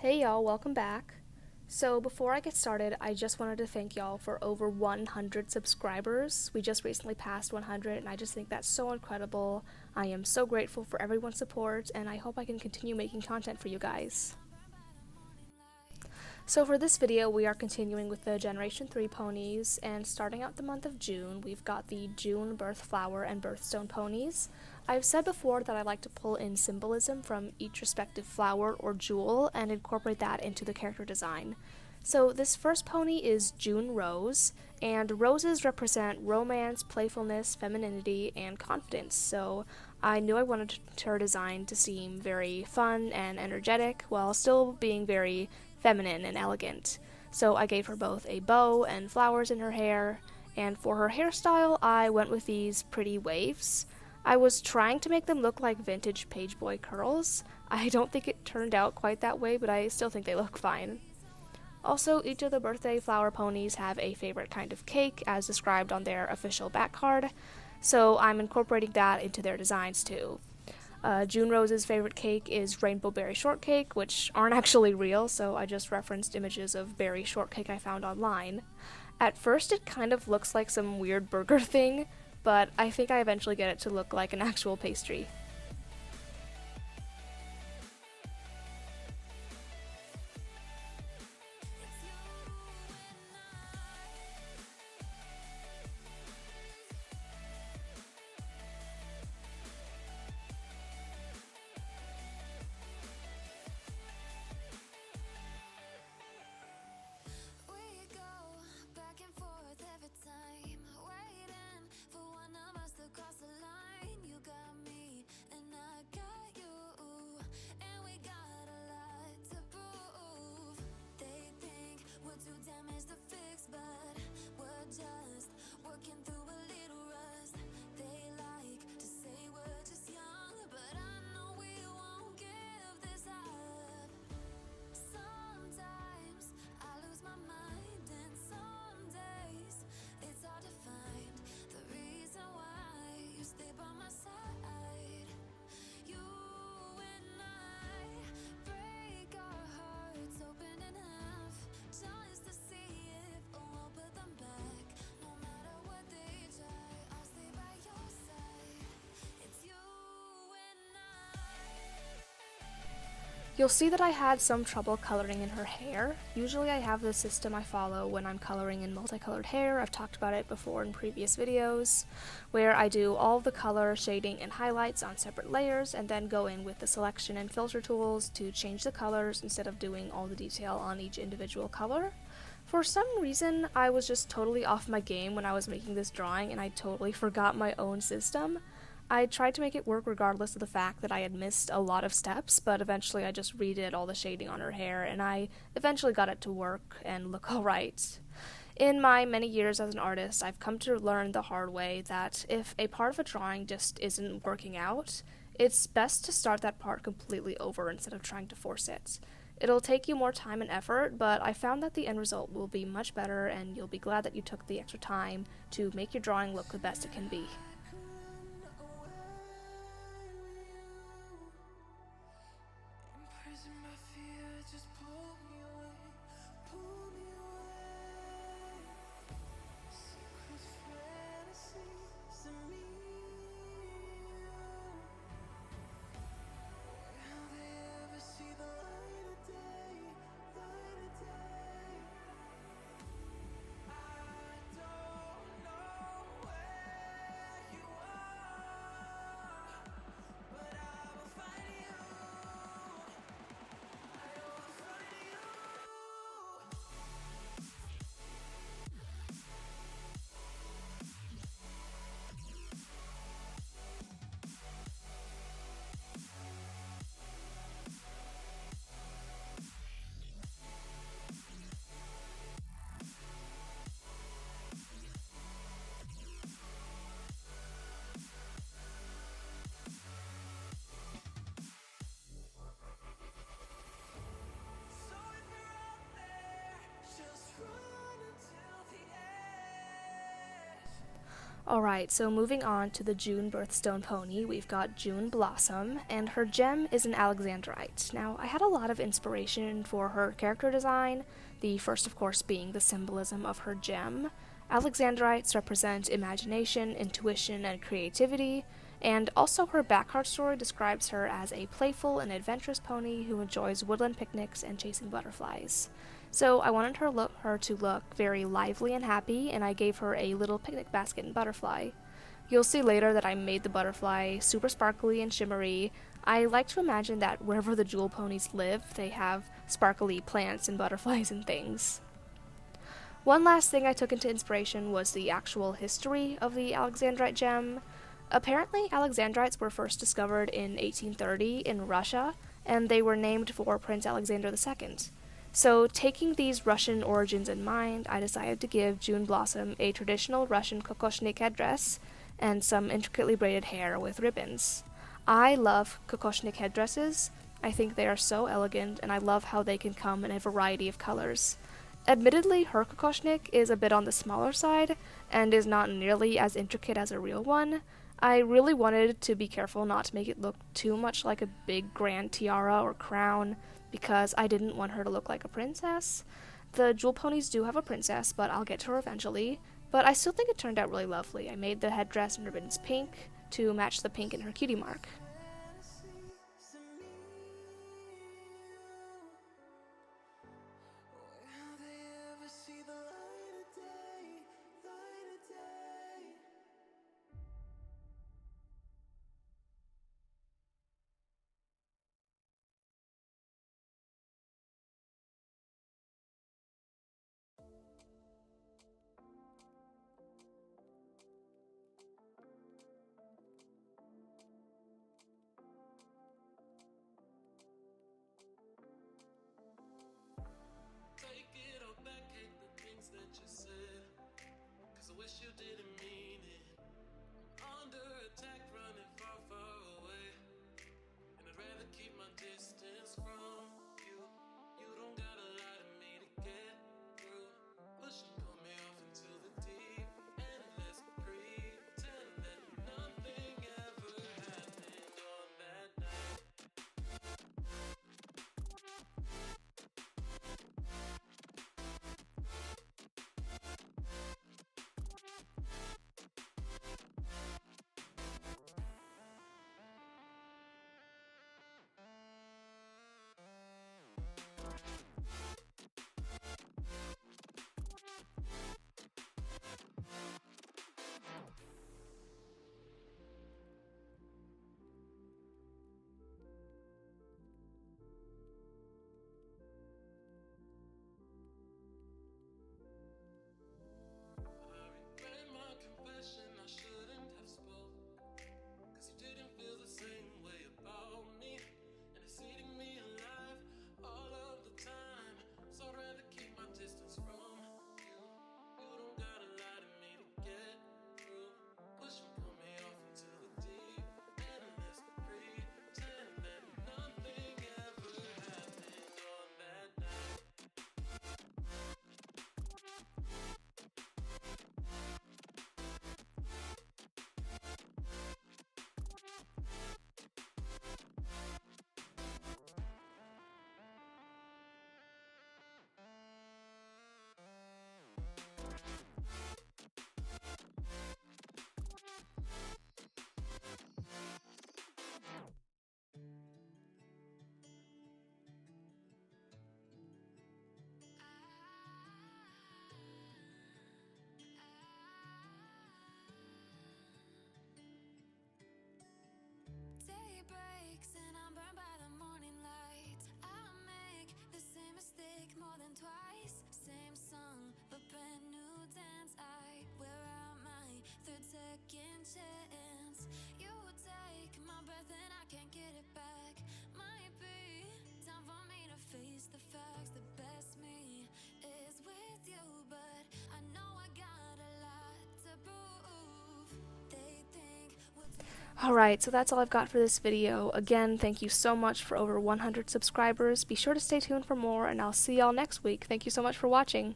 Hey y'all, welcome back. So before I get started, I just wanted to thank y'all for over 100 subscribers. We just recently passed 100 and I just think that's so incredible. I am so grateful for everyone's support and I hope I can continue making content for you guys. So for this video, we are continuing with the Generation 3 ponies, and starting out the month of June, we've got the June Birth Flower and Birthstone ponies. I've said before that I like to pull in symbolism from each respective flower or jewel and incorporate that into the character design. So this first pony is June Rose, and roses represent romance, playfulness, femininity, and confidence, so I knew I wanted her design to seem very fun and energetic while still being very feminine and elegant. So I gave her both a bow and flowers in her hair, and for her hairstyle I went with these pretty waves. I was trying to make them look like vintage pageboy curls. I don't think it turned out quite that way, but I still think they look fine. Also, each of the birthday flower ponies have a favorite kind of cake as described on their official back card, so I'm incorporating that into their designs too. June Rose's favorite cake is rainbow berry shortcake, which aren't actually real, so I just referenced images of berry shortcake I found online. At first it kind of looks like some weird burger thing, but I think I eventually get it to look like an actual pastry. You'll see that I had some trouble coloring in her hair. Usually I have the system I follow when I'm coloring in multicolored hair. I've talked about it before in previous videos, where I do all the color, shading, and highlights on separate layers and then go in with the selection and filter tools to change the colors instead of doing all the detail on each individual color. For some reason, I was just totally off my game when I was making this drawing and I totally forgot my own system. I tried to make it work regardless of the fact that I had missed a lot of steps, but eventually I just redid all the shading on her hair, and I eventually got it to work and look alright. In my many years as an artist, I've come to learn the hard way that if a part of a drawing just isn't working out, it's best to start that part completely over instead of trying to force it. It'll take you more time and effort, but I found that the end result will be much better, and you'll be glad that you took the extra time to make your drawing look the best it can be. Alright, so moving on to the June birthstone pony, we've got June Blossom, and her gem is an alexandrite. Now, I had a lot of inspiration for her character design, the first of course being the symbolism of her gem. Alexandrites represent imagination, intuition, and creativity, and also her backcard story describes her as a playful and adventurous pony who enjoys woodland picnics and chasing butterflies. So I wanted her to look very lively and happy, and I gave her a little picnic basket and butterfly. You'll see later that I made the butterfly super sparkly and shimmery. I like to imagine that wherever the jewel ponies live, they have sparkly plants and butterflies and things. One last thing I took into inspiration was the actual history of the alexandrite gem. Apparently, alexandrites were first discovered in 1830 in Russia, and they were named for Prince Alexander II. So, taking these Russian origins in mind, I decided to give June Blossom a traditional Russian kokoshnik headdress and some intricately braided hair with ribbons. I love kokoshnik headdresses. I think they are so elegant, and I love how they can come in a variety of colors. Admittedly, her kokoshnik is a bit on the smaller side and is not nearly as intricate as a real one. I really wanted to be careful not to make it look too much like a big grand tiara or crown, because I didn't want her to look like a princess. The jewel ponies do have a princess, but I'll get to her eventually. But I still think it turned out really lovely. I made the headdress and ribbons pink to match the pink in her cutie mark. Wish you didn't mean it. I'm under attack, running far, far away. And I'd rather keep my distance from you. You don't gotta lie to me to get through. Push and pull me off into the deep and let's pretend that nothing ever happened on that night. Twice, same song, but brand new dance. I wear out my third second chance. You take my breath and I can't get it back. Might be time for me to face the facts. The best me is with you, but I know I got a lot to prove. They think Alright, so that's all I've got for this video. Again, thank you so much for over 100 subscribers. Be sure to stay tuned for more, and I'll see y'all next week. Thank you so much for watching.